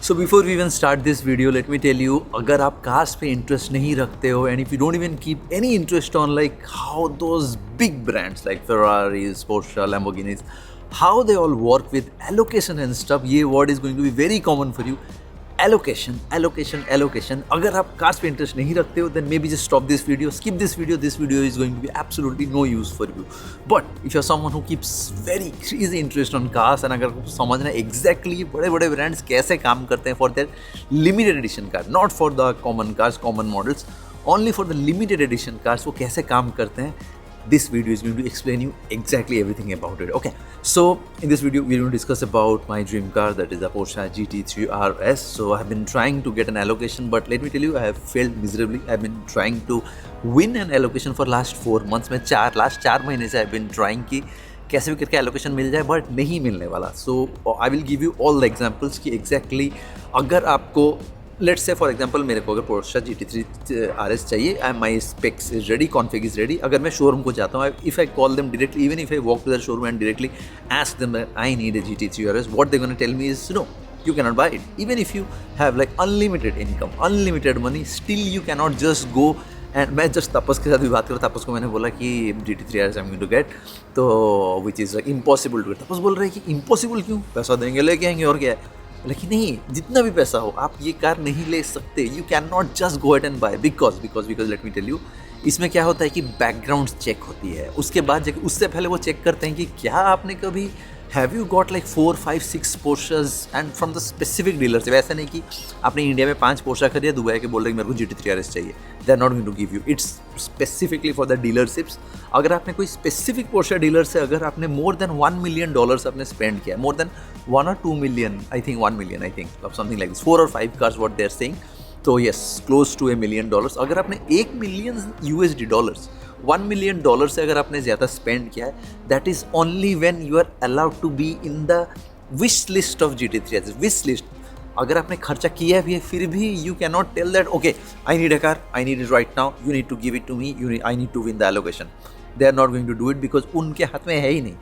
So before we even start this video, let me tell you, अगर आप cars पे interest नहीं रखते हो and if you don't even keep any interest on like how those big brands like Ferraris, Porsche, Lamborghinis, how they all work with allocation and stuff, ये word is going to be very common for you. Allocation, allocation, allocation. अगर आप cars पे interest नहीं रखते हो, then maybe just stop this video, skip this video. This video is going to be absolutely no use for you. But if you're someone who keeps very crazy interest on cars and अगर आपको समझना exactly बड़े बड़े brands कैसे काम करते हैं for their limited edition car, not for the common cars, common models, only for the limited edition cars, वो कैसे काम करते हैं, this video is going to explain you exactly everything about it. Okay, so in this video we're going to discuss about my dream car, that is a Porsche GT3 RS. So I have been trying to get an allocation, but let me tell you, I have failed miserably. I have been trying to win an allocation for last 4 months. मैं last 4 महीने से I have been trying कि कैसे भी करके allocation मिल जाए, but नहीं मिलने वाला. So I will give you all the examples कि exactly अगर आपको लेट्स से फॉर एग्जांपल मेरे को अगर पोर्शा GT3 RS चाहिए and my specs is ready, config is ready, अगर मैं शोरूम को जाता हूँ, if I call them directly, even if I walk to the showroom and directly ask them I need a GT3 RS, what they gonna tell me is no, you cannot buy it. Even if you have like unlimited income, unlimited money, still you cannot just go. And मैं just तपस के साथ भी बात करूँ, तपस को मैंने बोला कि GT3 RS I am going to get, तो which is like impossible to get. Tapas बोल रहे हैं कि इम्पॉसिबल क्यों, पैसा देंगे लेके आएंगे और क्या है. लेकिन नहीं, जितना भी पैसा हो आप ये कार नहीं ले सकते. You can not just go ahead and buy because let me tell you, इसमें क्या होता है कि बैकग्राउंड चेक होती है. उसके बाद उससे पहले वो चेक करते हैं कि क्या आपने कभी have you got like 4, 5, 6 Porsches and from the specific dealer से. वैसे नहीं कि आपने इंडिया में 5 पोर्शा खरीदा, दुबई के बोल रहे हैं मेरे को GT3 RS चाहिए. They are not going to give you. It's specifically for the dealerships. अगर आपने कोई स्पेसिफिक पोर्शा डीलर से अगर आपने मोर देन $1 million आपने स्पेंड किया, more than 1 or 2 million, I think 1 million, I think something like this, 4 or 5 cars what they are saying, तो yes, close to $1 million. अगर आपने $1 million USD, $1 million से अगर आपने ज़्यादा स्पेंड किया है, that is only when you are allowed to be in the wish list of GT3 RS. Wish list अगर आपने खर्चा किया भी है, फिर भी you can not tell that okay I need a car, I need it right now, you need to give it to me, I need to win the allocation. They are not going to do it because उनके हाथ में है ही नहीं.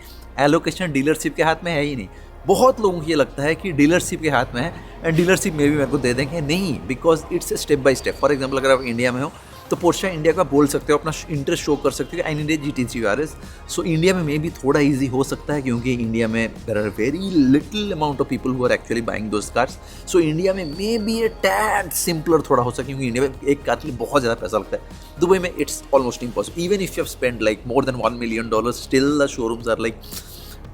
Allocation dealership के हाथ में है ही नहीं. बहुत लोगों को ये लगता है कि डीलरशिप के हाथ में है एंड डीलरशिप में भी मेरे को दे देंगे. नहीं, because it's step by step. For example अगर आप इंडिया में हो तो पोर्शा इंडिया का बोल सकते हो, अपना इंटरेस्ट शो कर सकते हो कि आई need a GT3 RS. So India में मे भी थोड़ा ईजी हो सकता है क्योंकि इंडिया में there are very little amount of people who are actually buying those cars. So India में मे बी ए टैड सिंपलर थोड़ा हो सके क्योंकि इंडिया में एक कार के लिए बहुत ज़्यादा पैसा लगता है. दुबई में it's almost impossible. Even if you have spend like more than $1 million, still the showrooms are like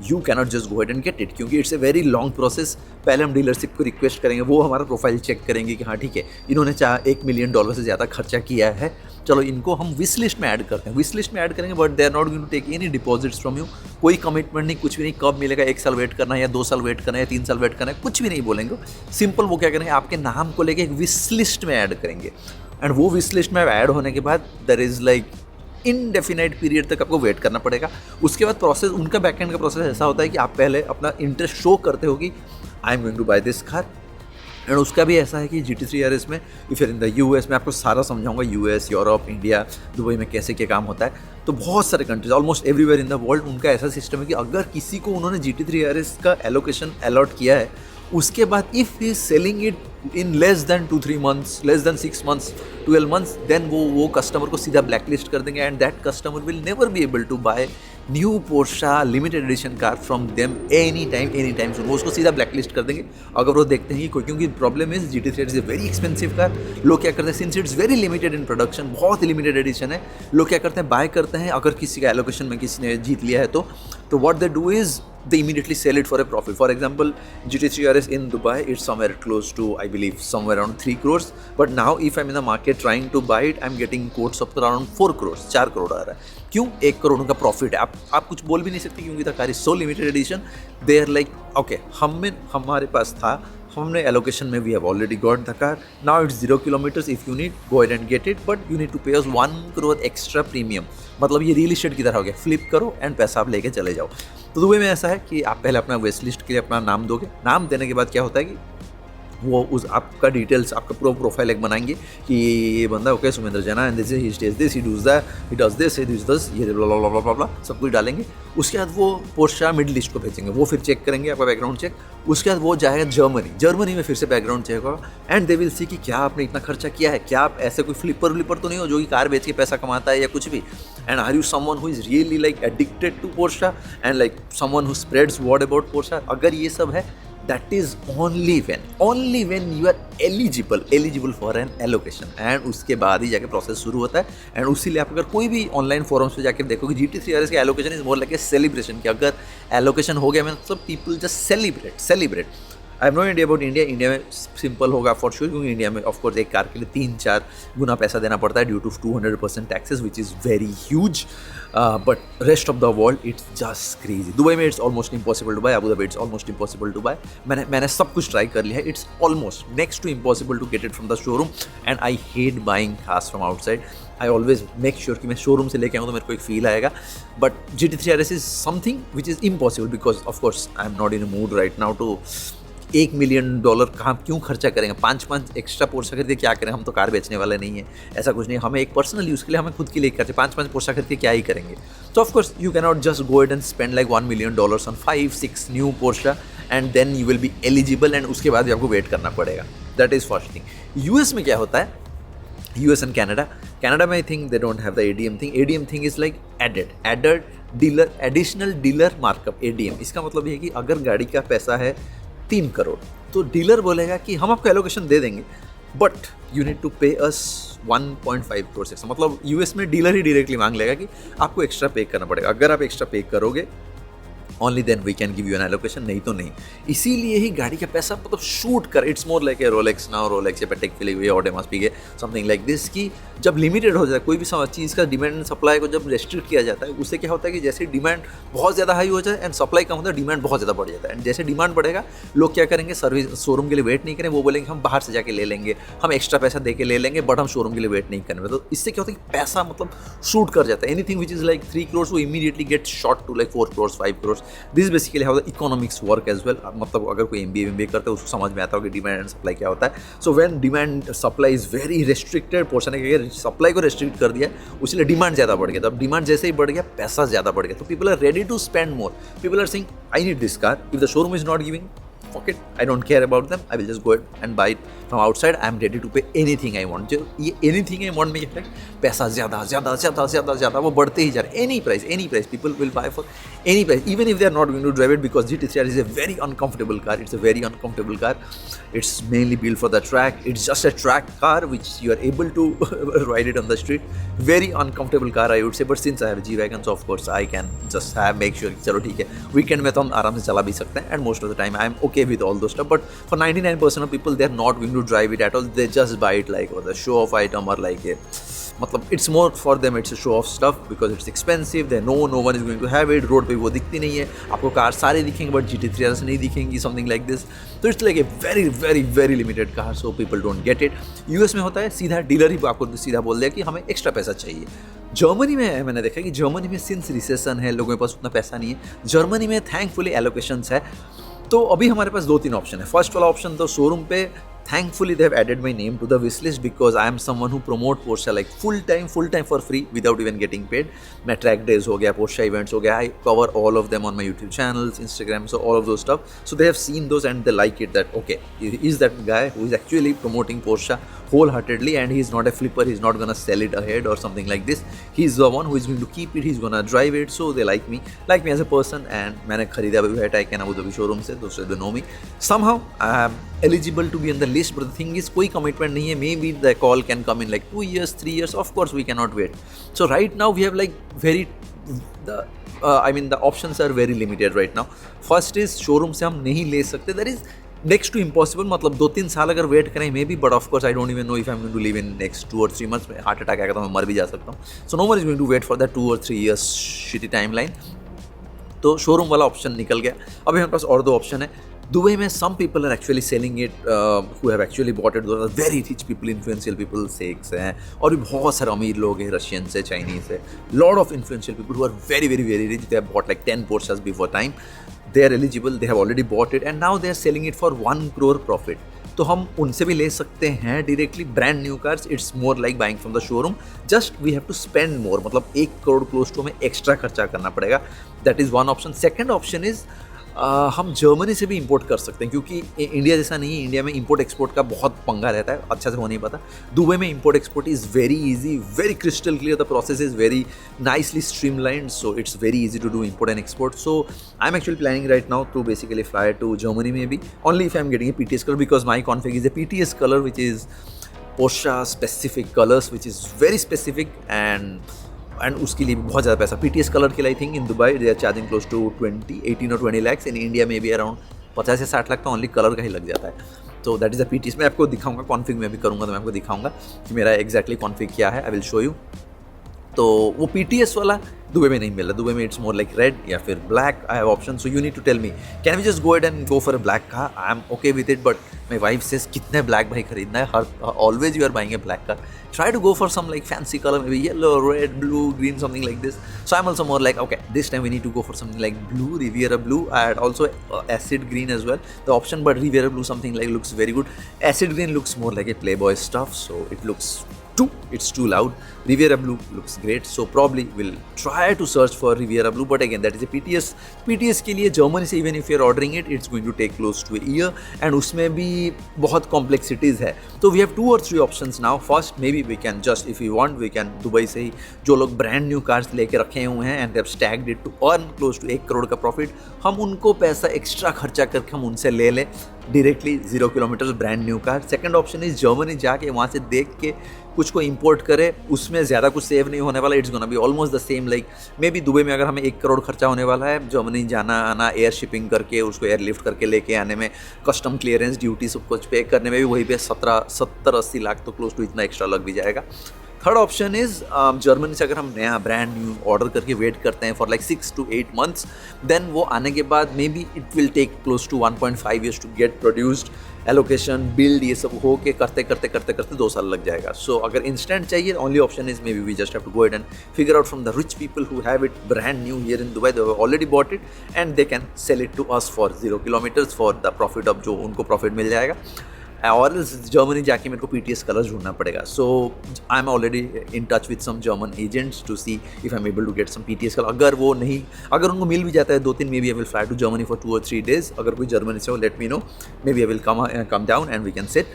you cannot just go ahead and get it, क्योंकि it's a very long process. पहले हम dealership को request करेंगे, वो हमारा profile check करेंगे कि हाँ ठीक है, इन्होंने $1 million से ज़्यादा खर्चा किया है, चलो इनको हम विश लिस्ट में ऐड करते हैं. विश लिस्ट में ऐड करेंगे, but they are not going to take any deposits from you. कोई कमिटमेंट नहीं, कुछ भी नहीं. कब मिलेगा, 1 साल वेट करना है या 2 साल वेट करना है या 3 साल वेट करना है, कुछ भी नहीं बोलेंगे. सिंपल वो क्या करेंगे, आपके नाम को लेके एक विश लिस्ट में ऐड करेंगे एंड वो विश लिस्ट में ऐड होने के बाद there is like indefinite period तक आपको वेट करना पड़ेगा. उसके बाद प्रोसेस, उनका बैकएंड का प्रोसेस ऐसा होता है कि आप पहले अपना इंटरेस्ट शो करते हो कि I am going to buy this car. And उसका भी ऐसा है कि GT3 RS में इफ इन द US में आपको सारा समझाऊंगा, US, यूरोप, इंडिया, दुबई में कैसे क्या काम होता है. तो बहुत सारे countries, almost everywhere in the world, उनका ऐसा सिस्टम है कि अगर किसी को उन्होंने GT3 RS का एलोकेशन अलॉट किया है, उसके बाद if he is selling it in less than 2-3 months, less than 6 months, 12 months, then वो कस्टमर को सीधा ब्लैक लिस्ट कर देंगे and that customer will never be able to buy new Porsche limited edition car from them any time soon. वो उसको सीधा black list कर देंगे अगर वो देखते हैं कि क्योंकि problem is GT3 RS is very expensive car. लोग क्या करते हैं, since it's very limited in production, बहुत लिमिटेड एडिशन है, लोग क्या करते हैं, बाय करते हैं. अगर किसी का एलोकेशन में किसी ने जीत लिया है तो what they do is they immediately sell it for a profit. For example, GT3 RS in Dubai, it's somewhere close to, I believe, somewhere around 3 crores. But now, if I'm in the market trying to buy it, I'm getting quotes of around 4 crores. 4 crore आ रहा है. क्यों? 1 करोड़ उनका profit है. आप कुछ बोल भी नहीं सकते क्योंकि the car is so limited edition. They are like okay, हमारे पास था, हमने एलोकेशन में we have already got the car, now it's 0 kilometers. If you need go ahead and get it, but you need to pay us 1 crore extra premium. मतलब ये real estate की तरह हो गया, फ्लिप करो एंड पैसा आप लेके चले जाओ. तो दुबई में ऐसा है कि आप पहले अपना वेस्ट लिस्ट के लिए अपना नाम दोगे. नाम देने के बाद क्या होता है कि वो उस आपका डिटेल्स, आपका पूरा प्रोफाइल एक बनाएंगे कि ये बंदा okay Sumendra Jaina and this he stage this, he does that, he does this, he does this, ये ब्ला ब्ला ब्ला ब्ला सब कुछ डालेंगे। उसके बाद वो पोर्शा मिडिल ईस्ट को भेजेंगे, वो फिर चेक करेंगे आपका बैकग्राउंड चेक। उसके बाद वो जाएगा जर्मनी में फिर से बैकग्राउंड चेक होगा एंड दे विल सी कि क्या आपने इतना खर्चा किया है, क्या आप ऐसे कोई फ्लिपर तो नहीं हो जो कि कार बेच के पैसा कमाता है या कुछ भी, and are you someone who is really like addicted to Porsche and like someone who spreads word about Porsche. अगर ये सब है, that is only when you are eligible for an allocation, and उसके बाद ही जाके प्रोसेस शुरू होता है। एंड उसीलिए आप अगर कोई भी ऑनलाइन फोरम्स पे जाकर देखोगे GT3 RS का allocation is more like a celebration, कि अगर एलोकेशन हो गया मतलब people just celebrate. I have no idea about India में सिंपल होगा फॉर श्योर, क्योंकि इंडिया में ऑफकोर्स एक कार के लिए 3-4 गुना पैसा देना पड़ता है due to 200% taxes which is very huge, but rest of the world it's just crazy. Dubai में it's almost impossible to buy, Abu Dhabi it's almost impossible to buy. मैंने सब कुछ ट्राई कर लिया है, it's almost next to impossible to get it from the showroom, and I hate buying cars from outside. I always make sure कि मैं showroom से लेके आऊँ तो मेरे को एक फील आएगा, but GT3 RS is something which is impossible because of course I am not in a mood right now to $1 million कहाँ क्यों खर्चा करेंगे, 5 एक्स्ट्रा पोर्शा खरीद के क्या करें, हम तो कार बेचने वाले नहीं है, ऐसा कुछ नहीं। हमें एक पर्सनल यूज़ के लिए हमें खुद के लिए करते 5 पोर्शा खरीद के क्या ही करेंगे। तो of course you can not just go it and spend like $1 million on 5-6 new Porsche and then you will be eligible, and उसके बाद भी आपको वेट करना पड़ेगा। That is first thing. US में क्या होता है, US एंड कैनेडा में I think they don't have the ADM thing is like added dealer, additional dealer markup ADM। इसका मतलब ये है कि अगर गाड़ी का पैसा है 3 करोड़ तो डीलर बोलेगा कि हम आपको एलोकेशन दे देंगे, but you need to pay अस 1.5 करोड़ से। मतलब US में डीलर ही डायरेक्टली मांग लेगा कि आपको एक्स्ट्रा पे करना पड़ेगा, अगर आप एक्स्ट्रा पे करोगे only then we can give you an allocation, नहीं तो नहीं। इसीलिए ही गाड़ी का पैसा मतलब शूट कर, it's more like A Rolex now, Rolex या पेटेक फिलिप या ऑडेमास पी के समथिंग लाइक दिस, कि जब लिमिटेड हो जाता है कोई भी चीज़ का डिमांड एंड सप्लाई को जब रेस्ट्रिक्ट किया जाता है, उससे क्या होता है कि जैसे डिमांड बहुत ज़्यादा हाई हो जाए एंड सप्लाई कम होता है, डिमांड बहुत ज़्यादा बढ़ जाता है। एंड जैसे डिमांड बढ़ेगा लोग क्या करेंगे, सर्विस शोरूम के लिए वेट नहीं करें, वो बोलेंगे हम बाहर से जाके ले लेंगे, हम एक्स्ट्रा पैसा दे के ले लेंगे, बट हम शोरूम के लिए वेट नहीं करेंगे। तो इससे क्या होता है कि पैसा मतलब शूट कर जाता है। Anything which is like 3 crore वो immediately get short to like 4 crore 5 crore. This basically how the economics work as well. मतलब अगर कोई MBA करता है उसको समझ में आता है कि डिमांड एंड सप्लाई क्या होता है। So when demand supply is very restricted, portion है सप्लाई को रेस्ट्रिक्ट कर दिया, उसलिए डिमांड ज़्यादा बढ़ गया। तब डिमांड जैसे ही बढ़ गया पैसा ज़्यादा बढ़ गया, तो people are ready to spend more. People are saying I need this car, if the showroom is not giving, fuck it, I don't care about them, I will just go ahead and buy it from outside, I am ready to pay anything I want। जो ये anything I want में क्या है, पैसा ज़्यादा वो बढ़ते ही जा रहा है। any price people will buy for any price, even if they are not going to drive it, because GT3 RS is a very uncomfortable car, it's a very uncomfortable car, it's mainly built for the track, it's just a track car which you are able to ride it on the street, very uncomfortable car I would say, but since I have a G-Wagon so of course I can just make sure चलो ठीक है weekend में तो हम आराम से चला भी सकते हैं, and most of the time I am okay with all those stuff, but for 99% of people they are not going to drive it at all, they just buy it like a show off item or like a मतलब it's more for them, it's a show off stuff because it's expensive, they know no one is going to have it, road पे वो दिखती नहीं है, आपको car सारे दिखेंगे but GT3 RS नहीं दिखेंगी, समथिंग लाइक दिस। तो it's like a very very very limited car, so people don't get it. US में होता है सीधा डीलर ही आपको सीधा बोल दिया कि हमें एक्स्ट्रा पैसा चाहिए। जर्मनी में मैंने देखा कि जर्मनी में सिंस रिसेशन है, लोगों के पास उतना पैसा नहीं है, जर्मनी में थैंकफुली एलोकेशंस है। तो अभी हमारे पास 2-3 ऑप्शन है। फर्स्ट वाला ऑप्शन तो शोरूम पे thankfully they have added my name to the wish list because I am someone who promote Porsche like full time for free without even getting paid। मैं track days हो गया, Porsche events हो गया, I cover all of them on my YouTube channels, Instagram, so all of those stuff, so they have seen those and they like it that okay, he is that guy who is actually promoting Porsche wholeheartedly and he is not a flipper, he is not gonna sell it ahead or something like this, he is the one who is going to keep it, he is gonna drive it, so they like me as a person। and मैंने खरीदा भी है Taycan Abu Dhabi showroom से, so they know me somehow। I am eligible to be on the list, but the thing is कोई commitment नहीं है, maybe the call can come in like 2 years 3 years, of course we cannot wait। so right now we have like very the options are very limited right now। first is showroom से हम नहीं ले सकते, that is next to impossible। मतलब 2-3 साल अगर wait करें maybe, but of course I don't even know if I am going to live in next 2 or 3 months। में हार्ट अटैक आएगा तो मैं मर भी जा सकता हूँ, so no one is going to wait for that 2 or 3 years shitty timeline. तो शोरूम वाला ऑप्शन निकल गया। अभी हमारे पास और 2 ऑप्शन है। दुबई में some people are actually selling it who have actually bought it, those are very rich people, influential people, sheikhs हैं और भी बहुत सारे अमीर लोग हैं, रशियन से, चाइनीज है, lot of influential people who are very very very rich, they have bought like 10 Porsches before time, they are eligible, they have already bought it and now they are selling it for 1 crore profit। तो हम उनसे भी ले सकते हैं directly brand new cars. It's more like buying from the showroom, just we have to spend more, मतलब 1 crore close to हमें extra खर्चा करना पड़ेगा. That is one option. Second option is हम जर्मनी से भी इंपोर्ट कर सकते हैं, क्योंकि इंडिया जैसा नहीं है. इंडिया में इंपोर्ट एक्सपोर्ट का बहुत पंगा रहता है, अच्छा से हो नहीं पाता. दुबई में import export is very easy, very crystal clear, the process is very nicely streamlined, so it's very easy to do import and export. So I am actually planning right now to basically fly to Germany में भी, only if I am getting a PTS color, because my config is a PTS color which is Porsche specific colors, which is very specific, and उसके लिए भी बहुत ज़्यादा पैसा. PTS colour के लिए I think in Dubai they are charging close to 18 और 20 lakhs. In India में भी अराउंड 50 से 60 लाख तो ओनली कलर का ही लग जाता है. तो दैट इज़ अ PTS. मैं आपको दिखाऊंगा, कॉन्फिग में भी करूँगा तो मैं आपको दिखाऊंगा कि मेरा एग्जैक्टली कॉन्फिग क्या है. I will show you. तो वो PTS वाला दुबई में नहीं मिल रहा. दुबई में इट्स मोर लाइक रेड या फिर black. I have option, so you need to tell me, can we just go ahead and go for a black car? I am okay with it, but my wife says कितने black भाई खरीदना है, हर always you are buying a black car. Try to go for some like fancy color, maybe yellow, red, blue, green, something like this. So I'm also more like, okay, this time we need to go for something like blue, Riviera blue. I had also acid green as well, the option, but Riviera blue something like looks very good. Acid green looks more like a Playboy stuff, so it looks it's too loud. Riviera blue looks great, so probably we'll try to search for Riviera blue, but again that is a PTS के लिए Germany से even if you're ordering it, it's going to take close to a year, and उसमें भी बहुत complexities है. तो we have 2 or 3 options now. First, maybe we can just, if we want, we can Dubai से ही जो लोग brand new cars लेके रखे हुए हैं and they have stacked it to earn close to 1 crore का प्रॉफिट, हम उनको पैसा एक्स्ट्रा खर्चा करके हम उनसे ले लें directly 0 kilometre brand new car. Second option is Germany जाके वहाँ से देख के कुछ को इंपोर्ट करे. उसमें ज़्यादा कुछ सेव नहीं होने वाला. It's gonna be almost the same like may be Dubai में अगर हमें 1 करोड़ खर्चा होने वाला है, जर्मनी जाना आना, एयर शिपिंग करके उसको एयर लिफ्ट करके लेके आने में, कस्टम क्लियरेंस ड्यूटी सब कुछ पे करने में भी वहीं पे 70-80 लाख तो क्लोज टू इतना एक्स्ट्रा लग भी जाएगा. थर्ड ऑप्शन इज़ जर्मनी से अगर हम नया ब्रांड न्यू ऑर्डर करके वेट करते हैं for like 6 to 8 months, then वो आने के बाद maybe it will take close to 1.5 years to get produced, allocation, build, ये सब हो के करते 2 साल लग जाएगा. सो अगर इंस्टेंट चाहिए, only option is maybe we just have to go ahead and figure out from the rich people who have it brand new here in Dubai. They have already bought it and they can sell it to us for 0 kilometers for the profit of जो उनको profit मिल जाएगा. और Germany जाके मेरे को PTS colour ढूंढना पड़ेगा. So I am already in touch with some German agents to see if I am able to get some PTS colour. अगर उनको मिल भी जाता है 2-3, maybe I will fly to Germany for 2 or 3 days. अगर कोई Germany से हो, let me know, maybe I will come down and we can sit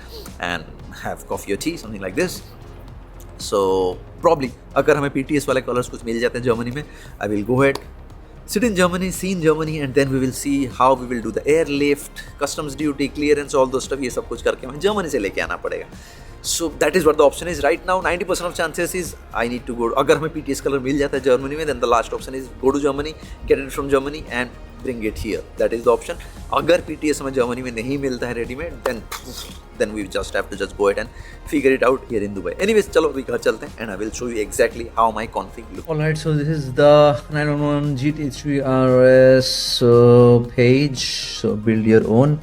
and have coffee और tea, something like this. So probably अगर हमें PTS वाले colours कुछ मिल जाते हैं जर्मनी में, I will go head, sit in Germany, see in Germany, and then we will see how we will do the airlift, customs duty, clearance, all those stuff. ये सब कुछ करके हमें जर्मनी से लेके आना पड़ेगा. So that is what the option is right now. 90% of chances is I need to go. अगर हमें PTS कलर मिल जाता है जर्मनी में, then the last option is go to Germany, get it from Germany and bring it here. That is the option. अगर PTS हमें Germany में नहीं मिलता है readymade, then we just have to just go ahead and figure it out here in Dubai. Anyways, चलो अभी घर चलते हैं and I will show you exactly how my config looks. Alright, so this is the 911 GT3 RS page. So build your own.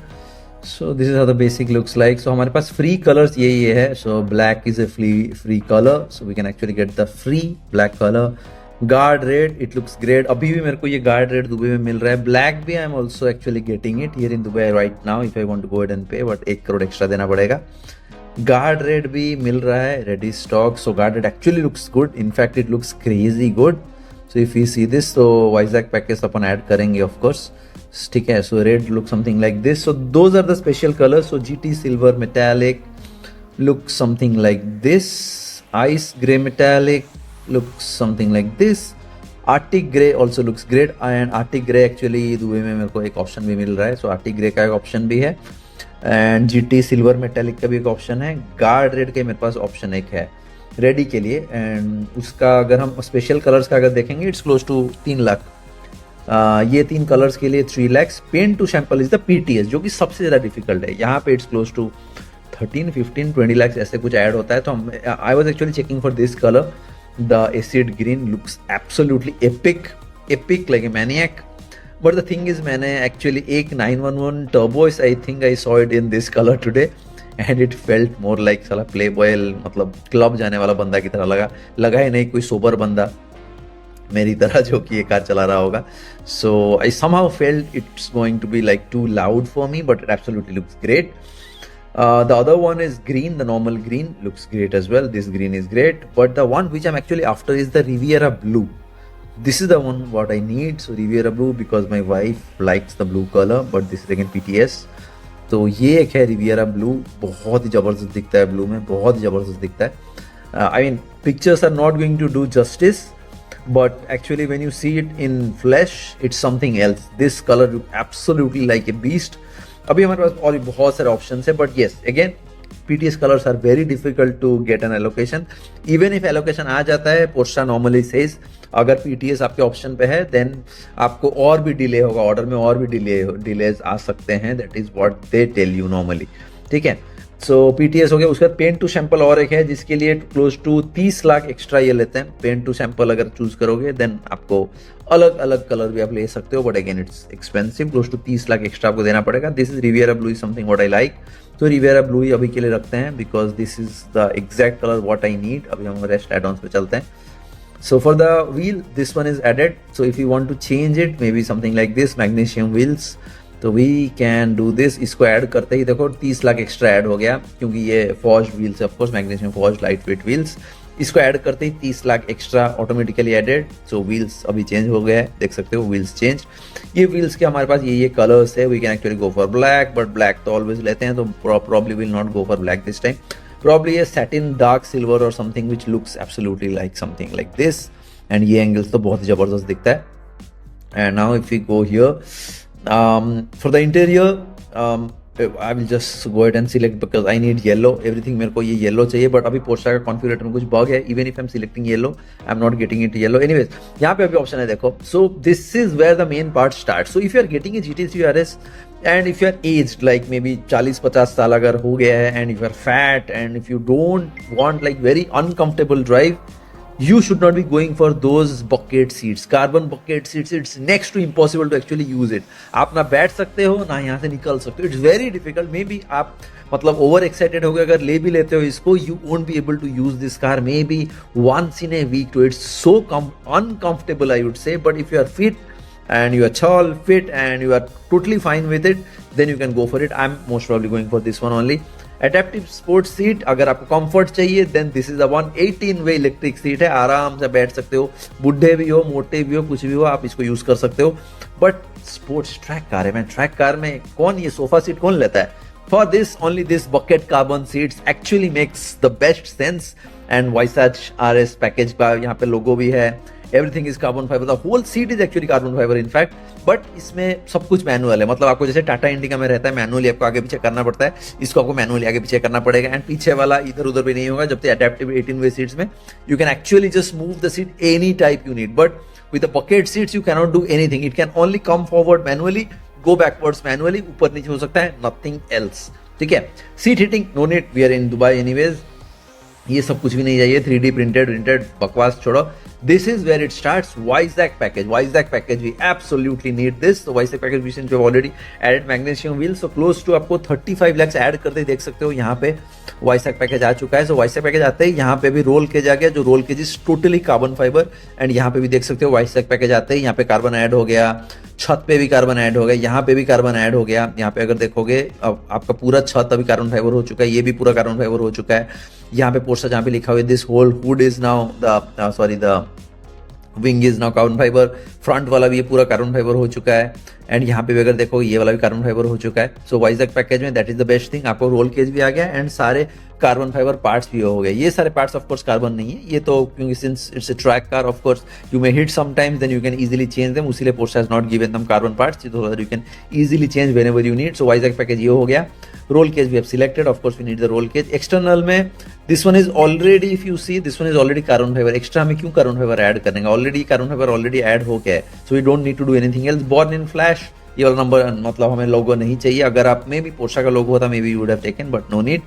So this is how the basic looks like. So हमारे पास free colors ये है. So black is a free color. So we can actually get the free black color. Guard red, it looks great. अभी भी मेरे को ये guard red Dubai में मिल रहा है. Black भी I am also actually getting it here in Dubai right now if I want to go ahead and pay, but 1 crore extra देना पड़ेगा. Guard red भी मिल रहा है, ready stock. So guard red actually looks good. In fact, it looks crazy good. So if you see this, so Vizag package upon add करेंगे of course. ठीक है. So red looks something like this. So those are the special colors. So GT silver metallic looks something like this. Ice gray metallic looks something like this. Arctic grey also looks great, and Arctic grey actually Dubai में मेरे को एक option भी मिल रहा है. सो Arctic grey का एक option भी है, एंड GT सिल्वर मेटालिक का भी एक ऑप्शन है. गार्ड रेड के मेरे पास ऑप्शन एक है रेडी के लिए, एंड उसका अगर हम स्पेशल कलर्स का अगर देखेंगे, इट्स क्लोज टू 3 लाख. ये 3 कलर्स के लिए 3 lakhs. Paint to sample is the PTS, जो कि सबसे ज़्यादा डिफिकल्ट है. यहाँ पे इट्स क्लोज टू 13, 15, 20 lakhs ऐसे कुछ ऐड होता है. तो I was actually checking for this colour. The acid green looks absolutely epic like a maniac. But the thing is, मैंने actually एक 911 turbo, I think I saw it in this color today, and it felt more like साला playboy, मतलब club जाने वाला बंदा की तरह लगा ही नहीं कोई सोबर बंदा मेरी तरह जो कि ये कार चला रहा होगा. So I somehow felt it's going to be like too loud for me, but it absolutely looks great. The other one is green, the normal green looks great as well. This green is great, but the one which I'm actually after is the Riviera blue. This is the one what I need. So Riviera blue, because my wife likes the blue color, but this is again PTS. तो ये एक है Riviera blue, बहुत ही ज़बरदस्त दिखता है blue में, बहुत ही ज़बरदस्त दिखता है. I mean, pictures are not going to do justice, but actually when you see it in flesh, it's something else. This color look absolutely like a beast. अभी हमारे पास और भी बहुत सारे ऑप्शन है, but yes again PTS colors are very difficult to get an allocation. Even if allocation आ जाता है, Porsche normally says अगर PTS आपके ऑप्शन पे है देन आपको और भी डिले होगा, ऑर्डर में और भी डिलेज आ सकते हैं. That is what they tell you normally. ठीक है, सो PTS हो गया. उसका पेंट टू सैंपल और एक है जिसके लिए क्लोज टू 30 लाख एक्स्ट्रा ये लेते हैं. पेंट टू सैंपल अगर चूज करोगे देन आपको अलग अलग कलर भी आप ले सकते हो, but again it's expensive. Close to 30 lakh extra आपको देना पड़ेगा. This is Riviera blue, is something what I like. तो रिवियरा ब्लू ही अभी के लिए रखते हैं because this is the exact colour what I need. अभी हम रेस्ट एड ऑन्स पे चलते हैं. So for the wheel, this one is added. So if you want to change it, maybe something like this, magnesium wheels, तो we can do this. इसको add करते ही देखो 30 lakh extra add हो गया क्योंकि ये forged wheels है, of course magnesium forged lightweight wheels. इसको ऐड करते ही 30 लाख एक्स्ट्रा ऑटोमेटिकली एडेड. सो व्हील्स अभी चेंज हो गया है, देख सकते हो व्हील्स चेंज. ये व्हील्स के हमारे पास ये कलर्स है. We can actually go for black, but black तो ऑलवेज लेते हैं, तो probably will not go for black this time. Probably a satin dark silver or something which looks absolutely like something like this. And ये angles तो बहुत ही जबरदस्त दिखता है. And now if we go here, for the interior, I will just go ahead and select because I need yellow. Everything मेरे को ये yellow चाहिए, but अभी Porsche का configurator में कुछ bug है. Even if I'm selecting yellow, I'm not getting it yellow. Anyways, यहाँ पे अभी option है देखो. So this is where the main part starts. So if you are getting a GT3 RS and if you are aged, like maybe 40-50 साल अगर हो गया है, and if you are fat and if you don't want like very uncomfortable drive, you should not be going for those bucket seats, carbon bucket seats. It's next to impossible to actually use it. आप ना बैठ सकते हो ना यहाँ से निकल सकते हो. It's very difficult. Maybe आप मतलब ओवर एक्साइटेड हो गए अगर ले भी लेते हो इसको, you won't be able to use this car maybe once in a week. So it's so uncomfortable, I would say. But if you are fit and you are tall, fit and you are totally fine with it, then you can go for it. I'm most probably going for this one only. Adaptive sports seat, अगर आपको comfort चाहिए then this is the one. 18-वे electric seat है, आराम से बैठ सकते हो. बुढ़े भी हो, मोटे भी हो, कुछ भी हो, आप इसको यूज कर सकते हो. बट स्पोर्ट्स ट्रैक कार है, मैं ट्रैक कार में कौन ये सोफा सीट कौन लेता है? For this only this bucket carbon seats actually makes the best sense. And Weissach RS package का यहाँ पे लोगो भी है. Everything is carbon fibre. The whole seat is actually carbon fibre in fact. But इसमें सब कुछ manual है. मतलब आपको जैसे टाटा इंडिका में रहता है मैनुअली आपको आगे पीछे करना पड़ता है, इसको आपको मैनुअली आगे पीछे करना पड़ेगा. एंड पीछे वाला इधर उधर भी नहीं होगा. जब तक अडेप्टिव 18-वे सीट्स में you can actually just move the seat any type you need. But with the bucket seats you can not do anything. It can only come forward manually, go backwards manually, ऊपर नीचे हो सकता है, nothing else. ठीक है. Seat heating no need, we are in Dubai anyways. ये सब कुछ भी नहीं चाहिए. 3D प्रिंटेड बकवास छोड़ो. This is where it starts. Weissach package. Weissach package, we absolutely need this. So Weissach package, we since we have already added magnesium wheels, so close to आपको 35 lakhs add करते देख सकते हो. यहाँ पे Weissach package आ चुका है. So Weissach package आते ही यहाँ पे भी रोल केज आ गया, जो roll cage is totally carbon fibre. And यहाँ पे भी देख सकते हो Weissach package आते ही यहाँ पे कार्बन ऐड हो गया. छत पे भी कार्बन ऐड हो गया, यहाँ पे भी कार्बन ऐड हो गया. यहाँ पे अगर देखोगे अब आपका पूरा छत अभी कार्बन फाइबर हो चुका है, ये भी पूरा कार्बन फाइबर हो चुका है. यहाँ पे पोर्शा जहाँ पे लिखा हुआ है this whole hood is now the wing is now carbon fibre. Front वाला भी ये पूरा कार्बन फाइबर हो चुका है. एंड यहाँ पे भी अगर देखो ये वाला भी कार्बन फाइबर हो चुका है. सो Weissach पैकेज में that is the best thing. आपको रोल केज भी आ गया एंड सारे कार्बन फाइबर पार्ट्स भी हो गए. ये सारे पार्ट्स ऑफ कोर्स कार्बन नहीं है ये तो, क्योंकि since it's a track car of course you may hit sometimes then you can easily change them. उसीलिए Porsche has not given them carbon parts, so that you can easily change whenever you need. So Weissach package ये हो गया. Roll cage we have selected, of course we need the roll cage. External में this one is already, if you see this one is already carbon fibre. Extra में क्यों carbon fibre add करेंगे? Already carbon fibre already add हो गया है. So we don't need to do anything else. Born in flash, ये वाला number मतलब हमें लोगो नहीं चाहिए. अगर आप में भी Porsche का लोगो होता maybe you would have taken, but no need.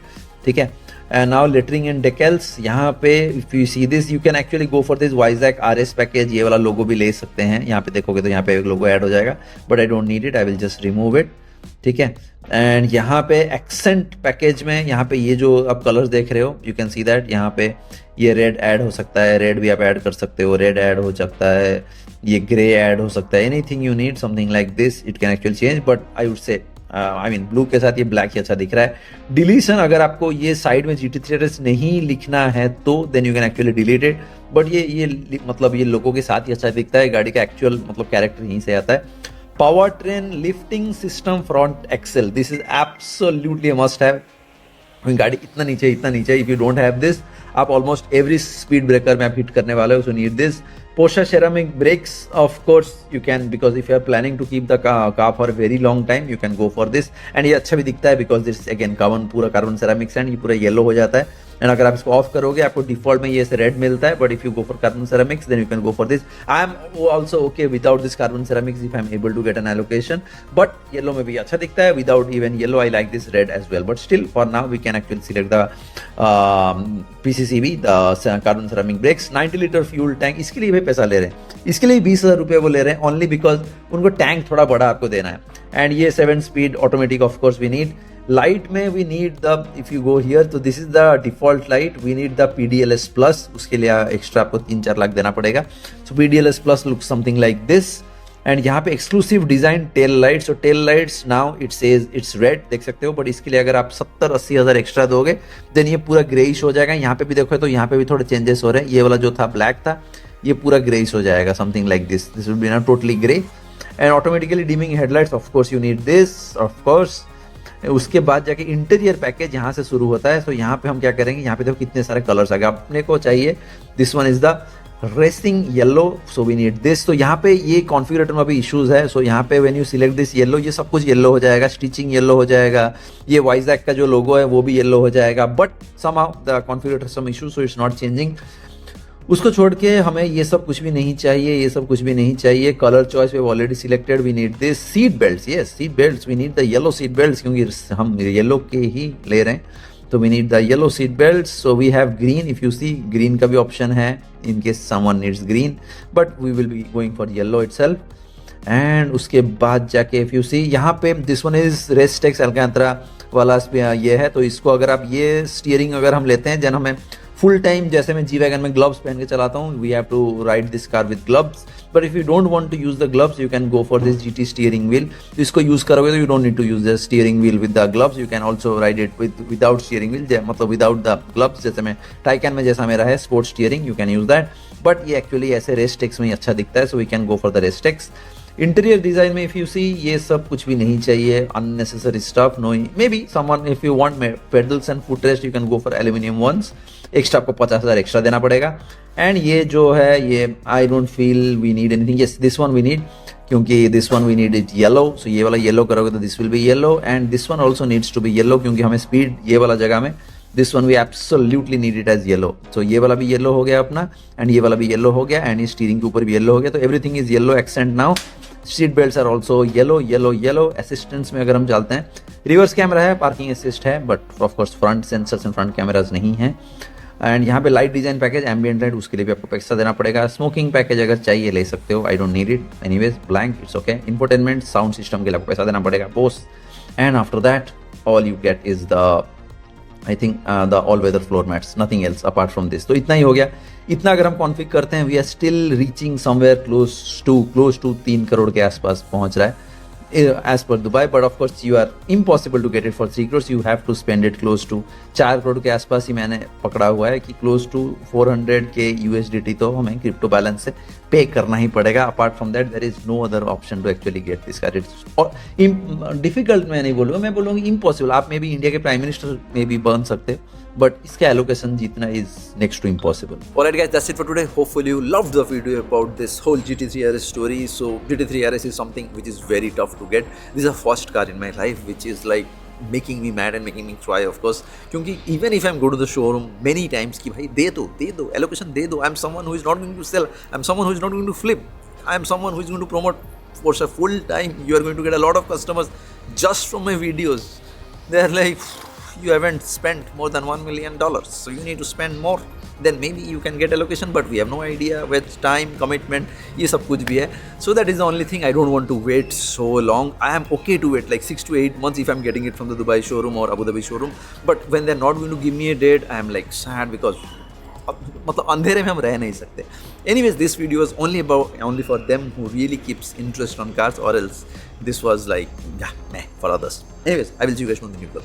ठीक है. And now lettering and decals. यहाँ पे if you see this you can actually go for this Weissach RS package. ये वाला लोगो भी ले सकते हैं. यहाँ पे देखोगे तो यहाँ पे एक लोगो ऐड हो जाएगा, but I don't need it, I will just remove it. ठीक है. एंड यहाँ पे एक्सेंट पैकेज में यहाँ पे ये जो आप कलर्स देख रहे हो यू कैन सी दैट यहाँ पे ये रेड ऐड हो सकता है. रेड भी आप ऐड कर सकते हो, रेड ऐड हो सकता है, ये ग्रे ऐड हो सकता है. Anything you need something like this it can actually change, but I would say I mean blue के साथ ये ब्लैक ही अच्छा दिख रहा है। डिलीशन, अगर आपको ये साइड में GT3 RS नहीं लिखना है तो then you can actually delete it, but ये मतलब ये लोगों के साथ ही अच्छा दिखता है, गाड़ी का एक्चुअल मतलब कैरेक्टर यहीं से आता है। Power train lifting system front axle, this is absolutely must have. गाड़ी इतना नीचे, if you don't have this, आप ऑलमोस्ट एवरी स्पीड ब्रेकर में आप हिट करने वाले हो, so need this. Porsche ceramic brakes, of course you can, because if you are planning to keep the car for a very long time, you can go for this. And ये अच्छा भी दिखता है because this again carbon, पूरा carbon ceramics and ये पूरा yellow हो जाता है। एंड अगर आप इसको ऑफ करोगे आपको डिफॉल्ट में ये ऐसे रेड मिलता है, but if you go for carbon ceramics then you can go for this. I am also okay without this carbon ceramics if I am able to get an allocation, but yellow में भी अच्छा दिखता है। Without even yellow I like this red as well, but still for now we can actually select the PCCB, the carbon ceramic brakes. 90 litre fuel tank, इसके लिए भी पैसा ले रहे हैं, इसके लिए 20,000 रुपये वो ले रहे हैं ओनली बिकॉज उनको टैंक थोड़ा बड़ा आपको देना है। एंड ये 7 speed automatic of course we need. Light में we need the, if you go here तो this is the default light, we need the PDLS plus, उसके लिए एक्स्ट्रा आपको 3-4 लाख देना पड़ेगा। So PDLS plus look something like this. And यहाँ पे exclusive design tail lights, और tail lights now it says it's red, देख सकते हो, बट इसके लिए अगर आप 70-80 हज़ार एक्स्ट्रा दोगे देन ये पूरा ग्रेइश हो जाएगा। यहाँ पे भी देखो तो यहाँ पे भी थोड़े चेंजेस हो रहे हैं, ये वाला जो था ब्लैक था ये पूरा ग्रेइश हो जाएगा, something like this, this will B not totally grey. And automatically dimming headlights, of course you need this, of course. उसके बाद जाके इंटीरियर पैकेज यहाँ से शुरू होता है। सो यहाँ पे हम क्या करेंगे, यहाँ पे देखो कितने सारे कलर्स आ गए, अपने को चाहिए this one is the racing yellow, so we need this. तो यहाँ पे ये कॉन्फ़िगरेटर में अभी इश्यूज है, सो यहाँ पे when you select this yellow, ये सब कुछ येलो हो जाएगा, स्टिचिंग येलो हो जाएगा, ये वाइजैक का जो लोगो है वो भी येलो हो जाएगा, but somehow the configurator some issue, so it's not changing. उसको छोड़ के हमें ये सब कुछ भी नहीं चाहिए, ये सब कुछ भी नहीं चाहिए। Colour choice we already selected, we need this. Seat belts, yes seat belts, we need the yellow seat belts, क्योंकि हम येलो के ही ले रहे हैं, तो we need the yellow seat belts. So we have green, if you see green का भी ऑप्शन है in case someone needs green, but we will be going for yellow itself. And उसके बाद जाके इफ यू सी यहाँ पे this one is रेस्टेक्स अलकांतरा वाला ये है, तो इसको अगर आप ये स्टीयरिंग अगर हम लेते हैं, जन हमें फुल टाइम, जैसे मैं जी वैगन में ग्लव्स पहन के चलाता हूँ, we have to ride this car with gloves, but if you don't want to use the gloves you can go for this GT steering wheel. इसको यूज करोगे तो you don't need to use the steering wheel with the gloves, you can also ride it without steering wheel, मतलब without the gloves, जैसे मैं Taycan में जैसा मेरा है sports steering, you can use that, but ये एक्चुअली ऐसे Racetex में ही अच्छा दिखता है, so we can go for the Racetex. Interior design में इफ यू सी ये सब कुछ भी नहीं चाहिए, unnecessary stuff, no, maybe someone if you want pedals and foot rest you can go for aluminium ones, extra आपको 50,000 extra देना पड़ेगा। एंड ये जो है ये I don't feel we need anything, yes this one we need, क्योंकि this one we need it yellow, so ये वाला येलो करोगे तो this will be yellow, and this one also needs to be yellow, क्योंकि हमें speed ये वाला जगह में this one we absolutely need it as yellow. So ये वाला भी येलो हो गया अपना, एंड ये वाला भी येलो हो गया, एंड ये स्टीयरिंग के ऊपर भी येलो हो गया, तो everything is yellow accent now. Seat belts are also yellow yellow yellow. Assistants में अगर हम चलते हैं, रिवर्स कैमरा है, पार्किंग असिस्ट है, but of course front sensors and front cameras नहीं है। एंड यहाँ पे light design package, ambient light, उसके लिए भी आपको पैसा देना पड़ेगा। स्मोकिंग पैकेज अगर चाहिए ले सकते हो, I don't need it anyways, blank it's okay. Infotainment sound system के लिए आपको पैसा देना पड़ेगा, Bose. And after that all you get is the I think the all weather floor mats, nothing else apart from this. तो इतना ही हो गया। इतना अगर हम कॉन्फ़िगर करते हैं, we are still reaching somewhere close to 3 crore के आसपास पहुंच रहा है as per Dubai, but of course you are impossible to get it for 3 crores, you have to spend it close to 4 crore के आसपास ही मैंने पकड़ा हुआ है कि close to 400 के USDT तो हमें क्रिप्टो बैलेंस से पे करना ही पड़ेगा। Apart from that there is no other option to actually get this car. It's और डिफिकल्ट मैं नहीं बोलूँगा, मैं बोलूँगा इम्पॉसिबल। आप मे भी इंडिया के प्राइम मिनिस्टर में भी बन सकते हो, but इसका allocation जीतना is next to impossible. Alright guys, that's it for today. Hopefully you loved the video about this whole GT3 RS story. So GT3 RS is something which is very tough to get. This is the first car in my life which is like making me mad and making me cry, of course. क्योंकि even if I'm go to the showroom many times कि भाई दे दो allocation दे दो. I'm someone who is not going to sell. I'm someone who is not going to flip. I'm someone who is going to promote Porsche full time. You are going to get a lot of customers just from my videos. They are like, you haven't spent more than $1 million, so you need to spend more, then maybe you can get allocation, but we have no idea with time, commitment, ये सब कुछ भी है. So that is the only thing. I don't want to wait so long. I am okay to wait like 6 to 8 months if I'm getting it from the Dubai showroom or Abu Dhabi showroom, but when they're not going to give me a date, I am like sad because मतलब अंधेरे में हम रह नहीं सकते. Anyways, this video is only for them who really keeps interest on cars, or else this was like, yeah, meh for others. Anyways, I will see you guys on the new vlog.